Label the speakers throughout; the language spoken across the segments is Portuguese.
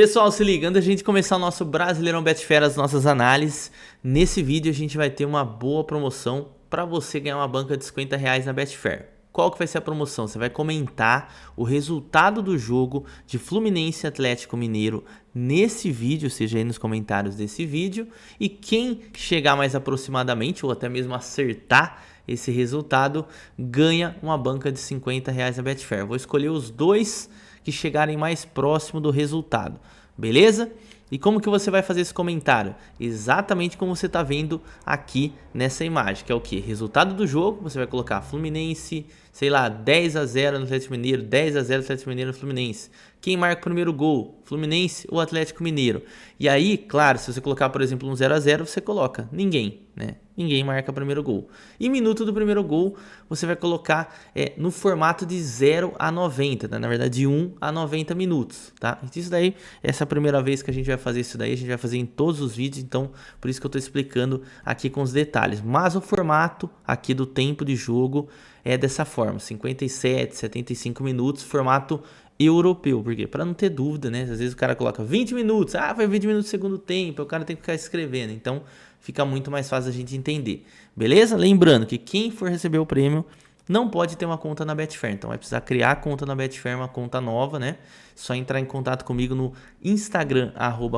Speaker 1: Pessoal, se liga, antes da gente começar o nosso Brasileirão Betfair, as nossas análises, nesse vídeo a gente vai ter uma boa promoção para você ganhar uma banca de R$50 na Betfair. Qual que vai ser a promoção? Você vai comentar o resultado do jogo de Fluminense e Atlético Mineiro nesse vídeo, ou seja, aí nos comentários desse vídeo, e quem chegar mais aproximadamente ou até mesmo acertar esse resultado ganha uma banca de R$50 na Betfair. Vou escolher os dois que chegarem mais próximo do resultado, beleza? E como que você vai fazer esse comentário? Exatamente como você está vendo aqui nessa imagem, que é o que? Resultado do jogo, você vai colocar Fluminense, sei lá, 10-0 no Atlético Mineiro, 10-0 no Atlético Mineiro no Fluminense. Quem marca o primeiro gol? Fluminense ou Atlético Mineiro? E aí, claro, se você colocar, por exemplo, um 0-0, você coloca ninguém, né? Ninguém marca o primeiro gol. E minuto do primeiro gol, você vai colocar no formato de 0 a 90, né? Na verdade, de 1 a 90 minutos, tá? Isso daí, essa é a primeira vez que a gente vai fazer isso daí, a gente vai fazer em todos os vídeos, então por isso que eu estou explicando aqui com os detalhes. Mas o formato aqui do tempo de jogo é dessa forma, 57, 75 minutos, formato europeu, porque para não ter dúvida, né? Às vezes o cara coloca 20 minutos, foi 20 minutos do segundo tempo, o cara tem que ficar escrevendo, então fica muito mais fácil a gente entender, beleza? Lembrando que quem for receber o prêmio não pode ter uma conta na Betfair, então vai precisar criar a conta na Betfair, uma conta nova, né? Só entrar em contato comigo no Instagram,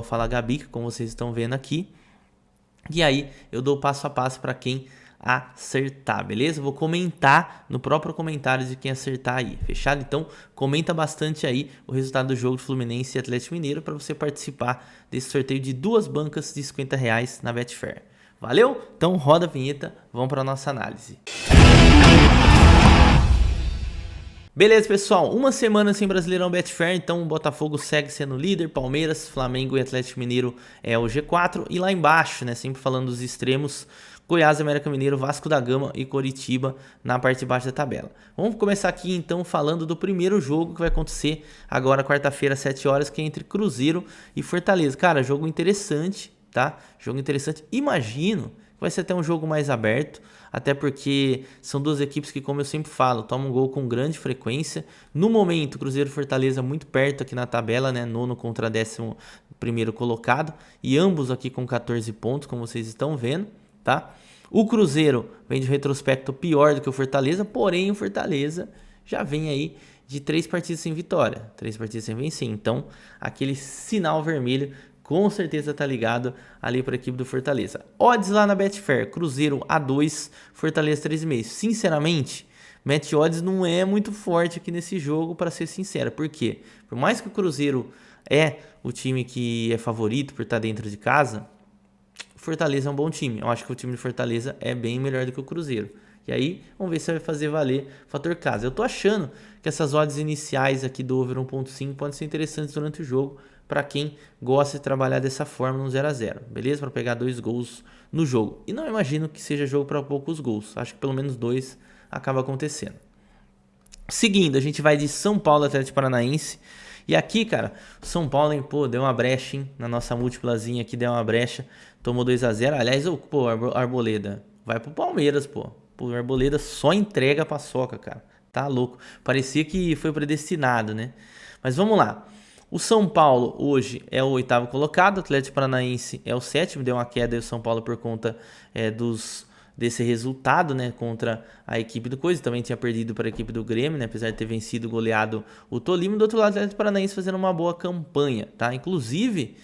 Speaker 1: @falagabi, como vocês estão vendo aqui, e aí eu dou passo a passo para quem acertar, beleza? Vou comentar no próprio comentário de quem acertar aí, fechado? Então comenta bastante aí o resultado do jogo de Fluminense e Atlético Mineiro para você participar desse sorteio de duas bancas de R$50 na Betfair. Valeu? Então roda a vinheta, vamos para nossa análise. Beleza, pessoal, uma semana sem Brasileirão Betfair, então o Botafogo segue sendo líder, Palmeiras, Flamengo e Atlético Mineiro é o G4, e lá embaixo, né, sempre falando dos extremos, Goiás, América Mineiro, Vasco da Gama e Coritiba na parte de baixo da tabela. Vamos começar aqui então falando do primeiro jogo que vai acontecer agora quarta-feira às 7 horas, que é entre Cruzeiro e Fortaleza. Cara, jogo interessante, tá? Jogo interessante. Imagino que vai ser até um jogo mais aberto, até porque são duas equipes que, como eu sempre falo, tomam gol com grande frequência. No momento, Cruzeiro e Fortaleza muito perto aqui na tabela, né? Nono contra 11º colocado, e ambos aqui com 14 pontos, como vocês estão vendo, tá? O Cruzeiro vem de retrospecto pior do que o Fortaleza, porém o Fortaleza já vem aí de 3 partidas sem vitória, 3 partidas sem vencer, então aquele sinal vermelho com certeza tá ligado ali para a equipe do Fortaleza. Odds lá na Betfair, Cruzeiro A2, Fortaleza 3,5. Sinceramente, match odds não é muito forte aqui nesse jogo, para ser sincero. Por quê? Por mais que o Cruzeiro é o time que é favorito por estar dentro de casa, Fortaleza é um bom time. Eu acho que o time de Fortaleza é bem melhor do que o Cruzeiro. E aí, vamos ver se vai fazer valer o fator casa. Eu tô achando que essas odds iniciais aqui do over 1.5 podem ser interessantes durante o jogo, para quem gosta de trabalhar dessa forma no 0-0, beleza? Para pegar 2 gols no jogo. E não imagino que seja jogo para poucos gols. Acho que pelo menos 2 acaba acontecendo. Seguindo, a gente vai de São Paulo, Atlético Paranaense. E aqui, cara, São Paulo, hein, pô, deu uma brecha, hein? Na nossa múltiplazinha aqui deu uma brecha. Tomou 2-0. Aliás, pô, Arboleda, vai pro Palmeiras, pô. Pô, Arboleda só entrega paçoca, cara. Tá louco. Parecia que foi predestinado, né? Mas vamos lá. O São Paulo hoje é o 8º colocado, o Atlético Paranaense é o 7º, deu uma queda aí o São Paulo por conta desse resultado, né, contra a equipe do Coisa. Também tinha perdido para a equipe do Grêmio, né, apesar de ter vencido, goleado o Tolima. Do outro lado, o Atlético Paranaense fazendo uma boa campanha, tá? Inclusive,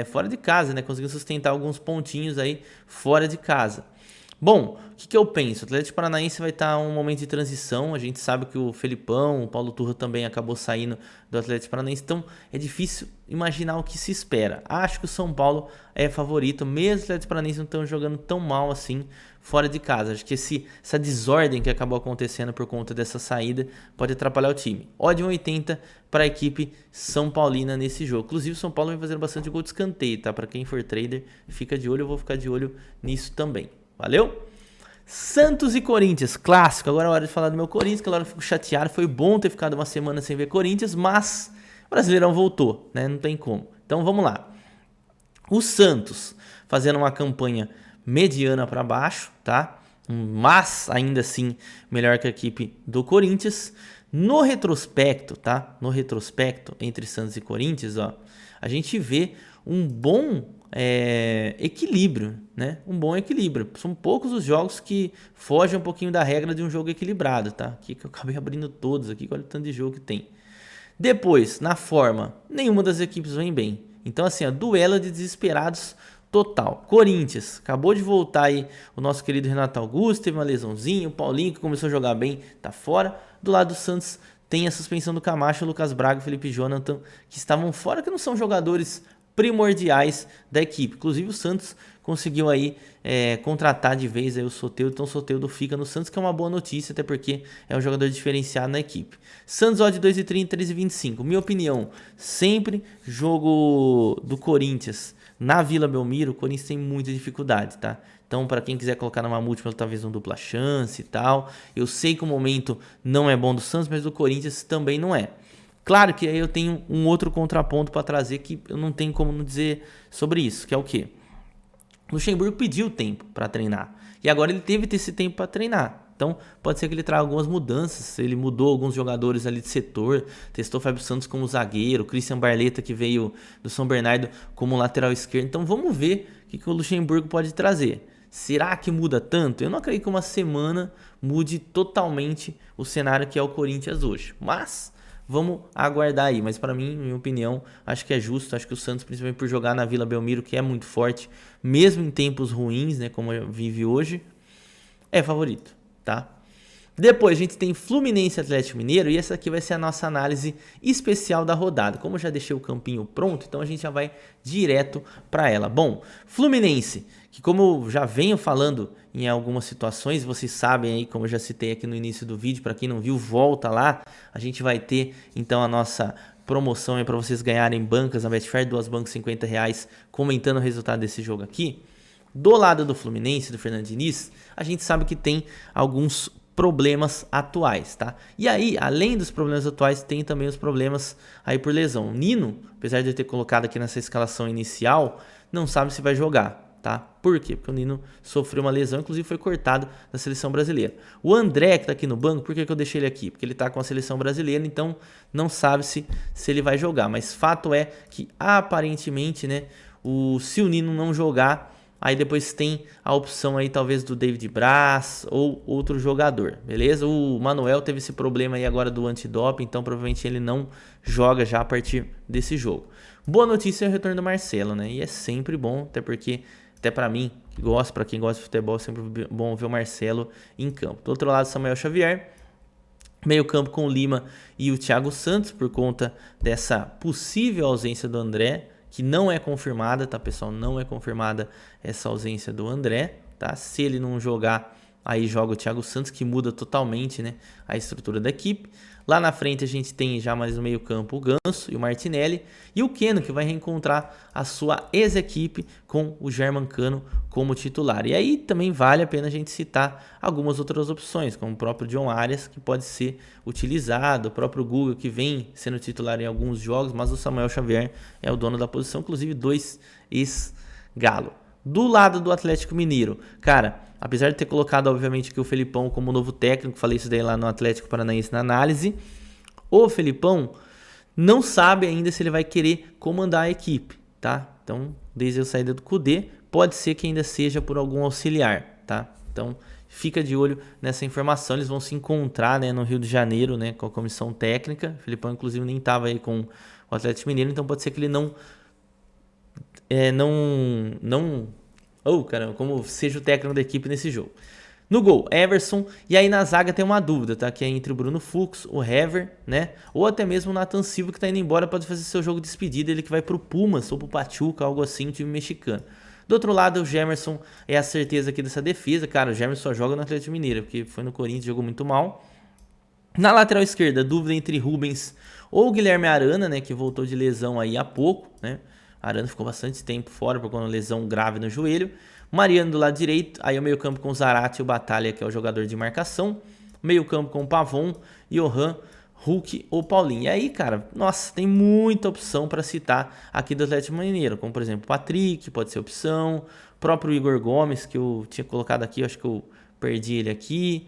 Speaker 1: fora de casa, né, conseguiu sustentar alguns pontinhos aí fora de casa. Bom, o que eu penso? O Atlético Paranaense vai estar em um momento de transição. A gente sabe que o Felipão, o Paulo Turra também acabou saindo do Atlético Paranaense. Então é difícil imaginar o que se espera. Acho que o São Paulo é favorito, mesmo o Atlético Paranaense não estão jogando tão mal assim fora de casa. Acho que essa desordem que acabou acontecendo por conta dessa saída pode atrapalhar o time. Odd 1,80 para a equipe São Paulina nesse jogo. Inclusive o São Paulo vem fazendo bastante gol de escanteio, tá? Para quem for trader, fica de olho. Eu vou ficar de olho nisso também. Valeu? Santos e Corinthians, clássico. Agora é hora de falar do meu Corinthians, que agora eu fico chateado. Foi bom ter ficado uma semana sem ver Corinthians, mas o Brasileirão voltou, né? Não tem como. Então vamos lá. O Santos fazendo uma campanha mediana para baixo, tá? Mas ainda assim melhor que a equipe do Corinthians. No retrospecto, tá? No retrospecto entre Santos e Corinthians, ó, a gente vê um bom equilíbrio, né? Um bom equilíbrio. São poucos os jogos que fogem um pouquinho da regra de um jogo equilibrado, tá? Aqui que eu acabei abrindo todos aqui, olha o tanto de jogo que tem. Depois, na forma, nenhuma das equipes vem bem. Então, assim, ó, duelo de desesperados total. Corinthians, acabou de voltar aí o nosso querido Renato Augusto, teve uma lesãozinha, o Paulinho que começou a jogar bem, tá fora. Do lado do Santos tem a suspensão do Camacho, o Lucas Braga, o Felipe Jonathan, que estavam fora, que não são jogadores primordiais da equipe. Inclusive o Santos conseguiu aí contratar de vez aí o Soteldo, então o Soteldo fica no Santos, que é uma boa notícia, até porque é um jogador diferenciado na equipe. Santos odd 2,30, 3,25. Minha opinião, sempre jogo do Corinthians na Vila Belmiro, o Corinthians tem muita dificuldade, tá? Então, para quem quiser colocar numa múltipla, talvez um dupla chance e tal. Eu sei que o momento não é bom do Santos, mas do Corinthians também não é. Claro que aí eu tenho um outro contraponto para trazer que eu não tenho como não dizer sobre isso, que é o quê? O Luxemburgo pediu tempo para treinar e agora ele teve esse tempo para treinar. Então pode ser que ele traga algumas mudanças, ele mudou alguns jogadores ali de setor, testou o Fábio Santos como zagueiro, Christian Barleta que veio do São Bernardo como lateral esquerdo. Então vamos ver o que o Luxemburgo pode trazer. Será que muda tanto? Eu não acredito que uma semana mude totalmente o cenário que é o Corinthians hoje, mas vamos aguardar aí, mas para mim, minha opinião, acho que é justo. Acho que o Santos, principalmente por jogar na Vila Belmiro, que é muito forte, mesmo em tempos ruins, né, como vive hoje, é favorito, tá? Depois a gente tem Fluminense e Atlético Mineiro e essa aqui vai ser a nossa análise especial da rodada. Como eu já deixei o campinho pronto, então a gente já vai direto para ela. Bom, Fluminense, que como eu já venho falando em algumas situações, vocês sabem aí, como eu já citei aqui no início do vídeo, para quem não viu, volta lá. A gente vai ter então a nossa promoção aí para vocês ganharem bancas na Betfair, 2 bancas R$50, comentando o resultado desse jogo aqui. Do lado do Fluminense, do Fernando Diniz, a gente sabe que tem alguns problemas atuais, tá? E aí, além dos problemas atuais, tem também os problemas aí por lesão. O Nino, apesar de eu ter colocado aqui nessa escalação inicial, não sabe se vai jogar, tá? Por quê? Porque o Nino sofreu uma lesão, inclusive foi cortado da seleção brasileira. O André, que tá aqui no banco, por que eu deixei ele aqui? Porque ele tá com a seleção brasileira, então não sabe se ele vai jogar. Mas fato é que, aparentemente, né, se o Nino não jogar, aí depois tem a opção aí talvez do David Braz ou outro jogador, beleza? O Manuel teve esse problema aí agora do antidoping, então provavelmente ele não joga já a partir desse jogo. Boa notícia é o retorno do Marcelo, né? E é sempre bom, até porque, até pra mim, que gosto, pra quem gosta de futebol, é sempre bom ver o Marcelo em campo. Do outro lado, Samuel Xavier. Meio campo com o Lima e o Thiago Santos, por conta dessa possível ausência do André, que não é confirmada, tá, pessoal? Não é confirmada essa ausência do André, tá? Se ele não jogar, aí joga o Thiago Santos, que muda totalmente, né, a estrutura da equipe. Lá na frente a gente tem já mais no meio campo o Ganso e o Martinelli. E o Keno, que vai reencontrar a sua ex-equipe com o Germancano como titular. E aí também vale a pena a gente citar algumas outras opções, como o próprio John Arias, que pode ser utilizado, o próprio Guga, que vem sendo titular em alguns jogos, mas o Samuel Xavier é o dono da posição, inclusive 2 ex-Galo. Do lado do Atlético Mineiro, cara, apesar de ter colocado, obviamente, aqui o Felipão como novo técnico, falei isso daí lá no Atlético Paranaense na análise, o Felipão não sabe ainda se ele vai querer comandar a equipe, tá? Então, desde a saída do Kudê, pode ser que ainda seja por algum auxiliar, tá? Então, fica de olho nessa informação, eles vão se encontrar, né, no Rio de Janeiro, né, com a comissão técnica. O Felipão, inclusive, nem estava aí com o Atlético Mineiro, então pode ser que ele como seja o técnico da equipe nesse jogo. No gol, Everson. E aí na zaga tem uma dúvida, tá? Que é entre o Bruno Fux, o Hever, né? Ou até mesmo o Nathan Silva, que tá indo embora, pode fazer seu jogo de despedida. Ele que vai pro Pumas ou pro Pachuca, algo assim, um time mexicano. Do outro lado, o Gemerson é a certeza aqui dessa defesa. Cara, o Gemerson só joga no Atlético Mineiro, porque foi no Corinthians, jogou muito mal. Na lateral esquerda, dúvida entre Rubens ou Guilherme Arana, né? Que voltou de lesão aí há pouco, né? Arana ficou bastante tempo fora por uma lesão grave no joelho. Mariano do lado direito, aí o meio campo com o Zarate e o Batalha, que é o jogador de marcação. Meio campo com o Pavon, Johan, Hulk ou Paulinho. E aí, cara, nossa, tem muita opção para citar aqui do Atlético Mineiro, como por exemplo o Patrick, pode ser opção, o próprio Igor Gomes, que eu tinha colocado aqui, eu acho que eu perdi ele aqui.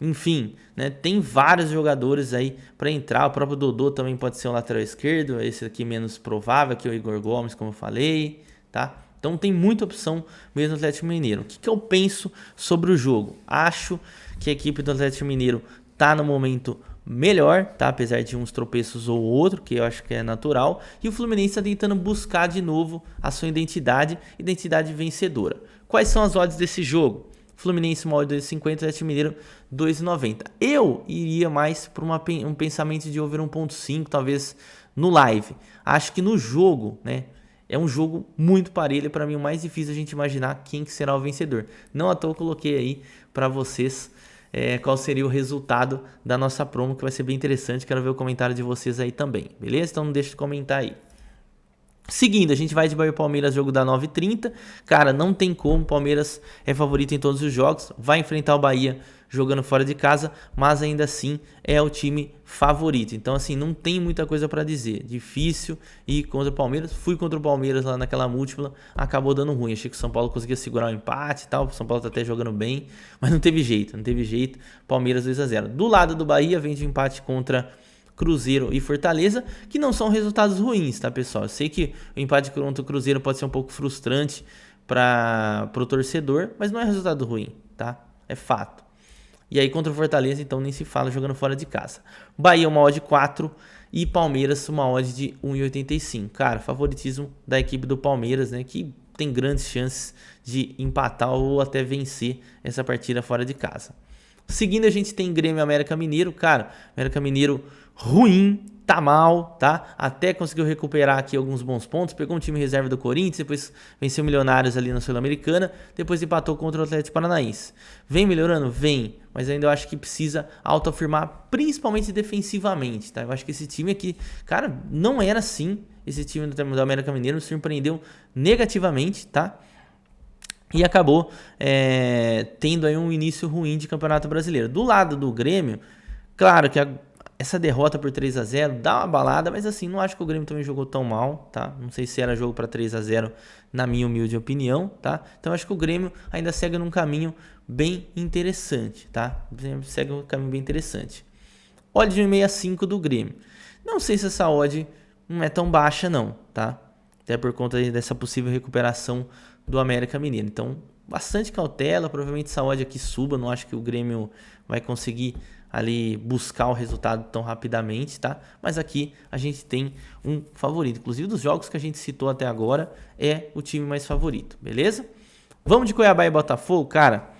Speaker 1: Enfim, né, tem vários jogadores aí para entrar. O próprio Dodô também pode ser um lateral esquerdo. Esse aqui menos provável, que é o Igor Gomes, como eu falei, tá? Então tem muita opção mesmo no Atlético Mineiro. O que eu penso sobre o jogo? Acho que a equipe do Atlético Mineiro tá no momento melhor, tá? Apesar de uns tropeços ou outro, que eu acho que é natural. E o Fluminense está tentando buscar de novo a sua identidade vencedora. Quais são as odds desse jogo? Fluminense uma odd 2,50, Atlético Mineiro 2,90. Eu iria mais para um pensamento de over 1,5, talvez no live. Acho que no jogo, né? É um jogo muito parelho, para mim o mais difícil a gente imaginar quem que será o vencedor. Não à toa eu coloquei aí para vocês qual seria o resultado da nossa promo, que vai ser bem interessante. Quero ver o comentário de vocês aí também, beleza? Então não deixe de comentar aí. Seguindo, a gente vai de Bahia e Palmeiras, jogo da 9h30. Cara, não tem como, Palmeiras é favorito em todos os jogos. Vai enfrentar o Bahia jogando fora de casa, mas ainda assim é o time favorito. Então assim, não tem muita coisa para dizer. Difícil ir contra o Palmeiras. Fui contra o Palmeiras lá naquela múltipla, acabou dando ruim. Achei que o São Paulo conseguia segurar o empate e tal. O São Paulo tá até jogando bem, mas não teve jeito. Palmeiras 2-0. Do lado do Bahia, vem de empate contra Cruzeiro e Fortaleza, que não são resultados ruins, tá, pessoal? Eu sei que o empate contra o Cruzeiro pode ser um pouco frustrante para o torcedor, mas não é resultado ruim, tá? É fato. E aí contra o Fortaleza, então nem se fala, jogando fora de casa. Bahia uma odd 4 e Palmeiras uma odd de 1,85. Cara, favoritismo da equipe do Palmeiras, né, que tem grandes chances de empatar ou até vencer essa partida fora de casa. Seguindo, a gente tem Grêmio e América Mineiro. Cara, América Mineiro ruim, tá mal, tá? Até conseguiu recuperar aqui alguns bons pontos. Pegou um time reserva do Corinthians, depois venceu o Milionários ali na Sul-Americana, depois empatou contra o Atlético Paranaense. Vem melhorando? Vem, mas ainda eu acho que precisa autoafirmar, principalmente defensivamente, tá? Eu acho que esse time aqui, cara, não era assim. Esse time do América Mineiro me surpreendeu negativamente, tá? E acabou tendo aí um início ruim de Campeonato Brasileiro. Do lado do Grêmio, claro que essa derrota por 3-0 dá uma balada, mas assim, não acho que o Grêmio também jogou tão mal, tá? Não sei se era jogo para 3-0, na minha humilde opinião, tá? Então acho que o Grêmio ainda segue num caminho bem interessante, tá? Segue um caminho bem interessante. Odd de 1,65 do Grêmio. Não sei se essa odd não é tão baixa não, tá? Até por conta dessa possível recuperação do América Mineiro. Então, bastante cautela, provavelmente essa odd aqui suba, não acho que o Grêmio vai conseguir ali buscar o resultado tão rapidamente, tá? Mas aqui a gente tem um favorito. Inclusive dos jogos que a gente citou até agora, é o time mais favorito, beleza? Vamos de Cuiabá e Botafogo, cara.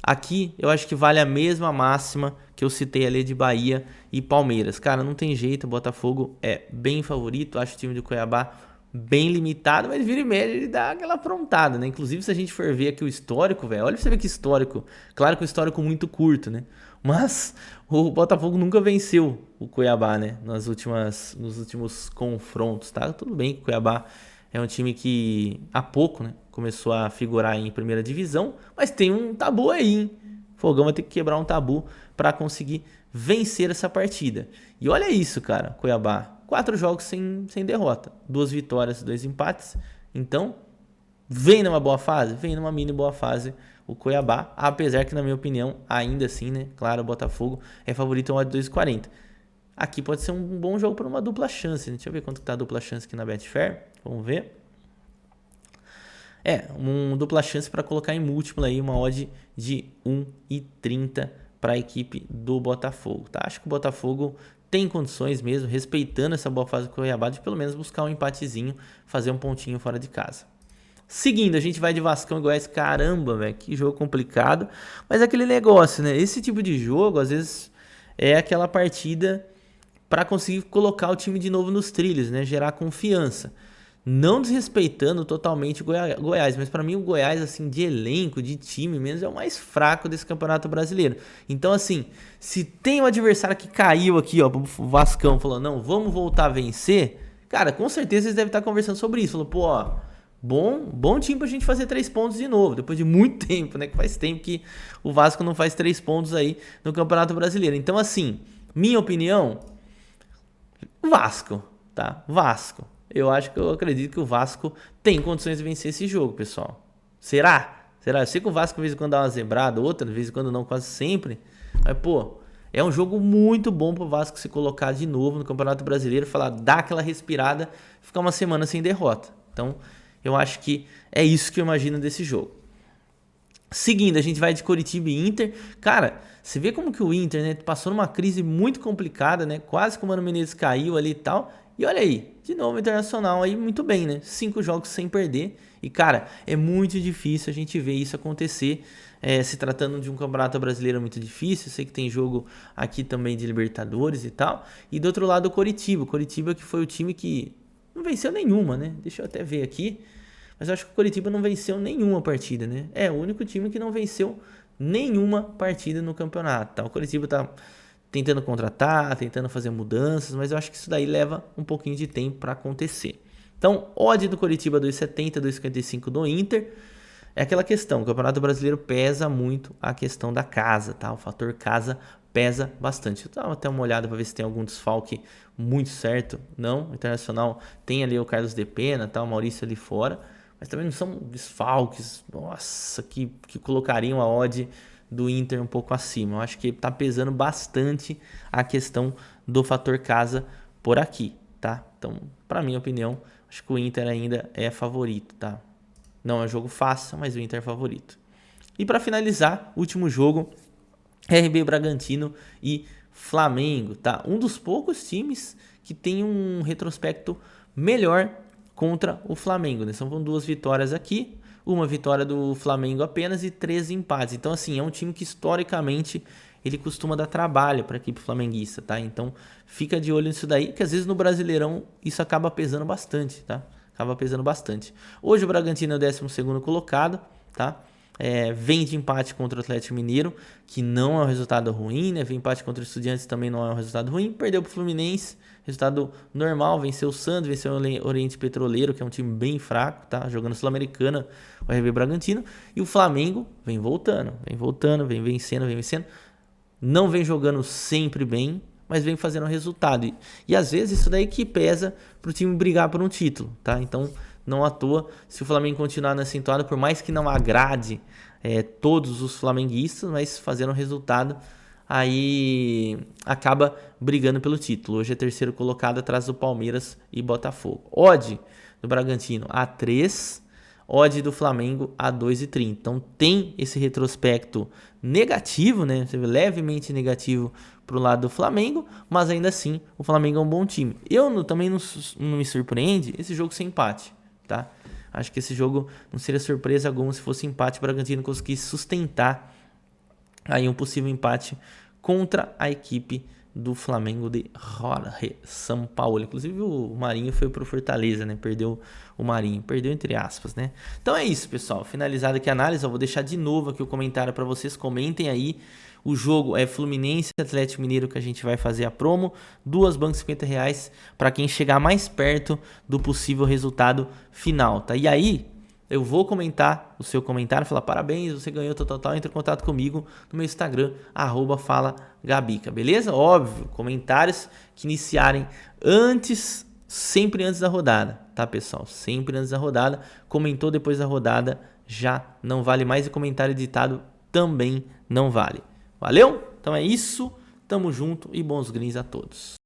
Speaker 1: Aqui eu acho que vale a mesma máxima que eu citei ali de Bahia e Palmeiras. Cara, não tem jeito, o Botafogo é bem favorito, acho o time de Cuiabá bem limitado, mas vira e mexe ele dá aquela aprontada, né? Inclusive, se a gente for ver aqui o histórico, velho, olha pra você ver que histórico. Claro que o histórico muito curto, né? Mas o Botafogo nunca venceu o Cuiabá, né? Nos últimos confrontos, tá? Tudo bem que o Cuiabá é um time que há pouco, né, começou a figurar em primeira divisão, mas tem um tabu aí, hein? Fogão vai ter que quebrar um tabu para conseguir vencer essa partida. E olha isso, cara, Cuiabá. 4 jogos sem derrota. 2 vitórias, 2 empates. Então, vem numa boa fase? Vem numa mini boa fase o Cuiabá. Apesar que, na minha opinião, ainda assim, né? Claro, o Botafogo é favorito em odd 2,40. Aqui pode ser um bom jogo para uma dupla chance. Deixa eu ver quanto está a dupla chance aqui na Betfair. Vamos ver. Uma dupla chance para colocar em múltipla aí, uma odd de 1,30 para a equipe do Botafogo, tá? Acho que o Botafogo tem condições mesmo, respeitando essa boa fase do Cuiabá, de pelo menos buscar um empatezinho, fazer um pontinho fora de casa. Seguindo, a gente vai de Vascão e Goiás. Caramba, velho, que jogo complicado. Mas é aquele negócio, né? Esse tipo de jogo, às vezes, é aquela partida para conseguir colocar o time de novo nos trilhos, né? Gerar confiança. Não desrespeitando totalmente o Goiás, mas para mim o Goiás, assim, de elenco, de time mesmo, é o mais fraco desse Campeonato Brasileiro. Então, assim, se tem um adversário que caiu aqui, ó, o Vascão falou, não, vamos voltar a vencer, cara, com certeza eles devem estar conversando sobre isso. Falou, pô, ó, bom time pra gente fazer 3 pontos de novo, depois de muito tempo, né, que faz tempo que o Vasco não faz 3 pontos aí no Campeonato Brasileiro. Então, assim, minha opinião, Vasco, tá? Vasco. Eu acredito que o Vasco tem condições de vencer esse jogo, pessoal. Será? Eu sei que o Vasco de vez em quando dá uma zebrada, outra de vez em quando não, quase sempre. Mas, pô, é um jogo muito bom pro Vasco se colocar de novo no Campeonato Brasileiro, falar, dar aquela respirada, ficar uma semana sem derrota. Então, eu acho que é isso que eu imagino desse jogo. Seguindo, a gente vai de Coritiba e Inter. Cara, você vê como que o Inter, né, passou numa crise muito complicada, né? Quase que o Mano Menezes caiu ali e tal. E olha aí, de novo o Internacional aí muito bem, né? 5 jogos sem perder. E, cara, é muito difícil a gente ver isso acontecer. Se tratando de um campeonato brasileiro muito difícil. Eu sei que tem jogo aqui também de Libertadores e tal. E do outro lado o Coritiba. O Coritiba que foi o time que não venceu nenhuma, né? Deixa eu até ver aqui. Mas eu acho que o Coritiba não venceu nenhuma partida, né? É o único time que não venceu nenhuma partida no campeonato, tá? O Coritiba tá tentando contratar, tentando fazer mudanças, mas eu acho que isso daí leva um pouquinho de tempo para acontecer. Então, odd do Coritiba 2,70, 2,55 do Inter. É aquela questão, o Campeonato Brasileiro pesa muito a questão da casa, tá? O fator casa pesa bastante. Eu dava até uma olhada para ver se tem algum desfalque muito certo. Não, o Internacional tem ali o Carlos De Pena, tá? O Maurício ali fora. Mas também não são desfalques, nossa, que colocariam a odd do Inter um pouco acima. Eu acho que está pesando bastante a questão do fator casa por aqui, tá? Então, para minha opinião, acho que o Inter ainda é favorito, tá? Não é um jogo fácil, mas o Inter é favorito. E para finalizar, último jogo, RB Bragantino e Flamengo, tá? Um dos poucos times que tem um retrospecto melhor contra o Flamengo, né? São 2 vitórias aqui, uma vitória do Flamengo apenas e 3 empates. Então, assim, é um time que historicamente ele costuma dar trabalho para a equipe flamenguista, tá? Então, fica de olho nisso daí, que às vezes no Brasileirão isso acaba pesando bastante, tá? Acaba pesando bastante. Hoje o Bragantino é o 12º colocado, tá? Vem de empate contra o Atlético Mineiro, que não é um resultado ruim, né? Vem empate contra o Estudiantes, também não é um resultado ruim. Perdeu para o Fluminense, resultado normal. Venceu o Santos, venceu o Oriente Petroleiro, que é um time bem fraco, tá? Jogando Sul-Americana, o RB Bragantino. E o Flamengo vem voltando, vem vencendo, Não vem jogando sempre bem, mas vem fazendo resultado. E às vezes isso daí que pesa para o time brigar por um título, tá? Então, não à toa, se o Flamengo continuar nessa entoada, por mais que não agrade todos os flamenguistas, mas fazendo resultado, aí acaba brigando pelo título. Hoje é 3º colocado atrás do Palmeiras e Botafogo. Odd do Bragantino a 3, odd do Flamengo a 2,30. Então tem esse retrospecto negativo, né? Levemente negativo pro lado do Flamengo, mas ainda assim o Flamengo é um bom time. Também não me surpreende esse jogo sem empate, tá? Acho que esse jogo não seria surpresa alguma se fosse empate, o Bragantino conseguisse sustentar aí um possível empate contra a equipe do Flamengo de Jorge Sampaoli. Inclusive o Marinho foi pro Fortaleza, né? Perdeu o Marinho, perdeu entre aspas, né? Então é isso, pessoal. Finalizada aqui a análise, eu vou deixar de novo aqui o comentário para vocês, comentem aí. O jogo é Fluminense e Atlético Mineiro que a gente vai fazer a promo. 2 bancos R$50 para quem chegar mais perto do possível resultado final, tá? E aí, eu vou comentar o seu comentário, falar parabéns, você ganhou, tal, entre em contato comigo no meu Instagram, @falagabica, beleza? Óbvio, comentários que iniciarem sempre antes da rodada, tá, pessoal? Sempre antes da rodada. Comentou depois da rodada, já não vale mais, e comentário editado também não vale. Valeu? Então é isso, tamo junto e bons greens a todos.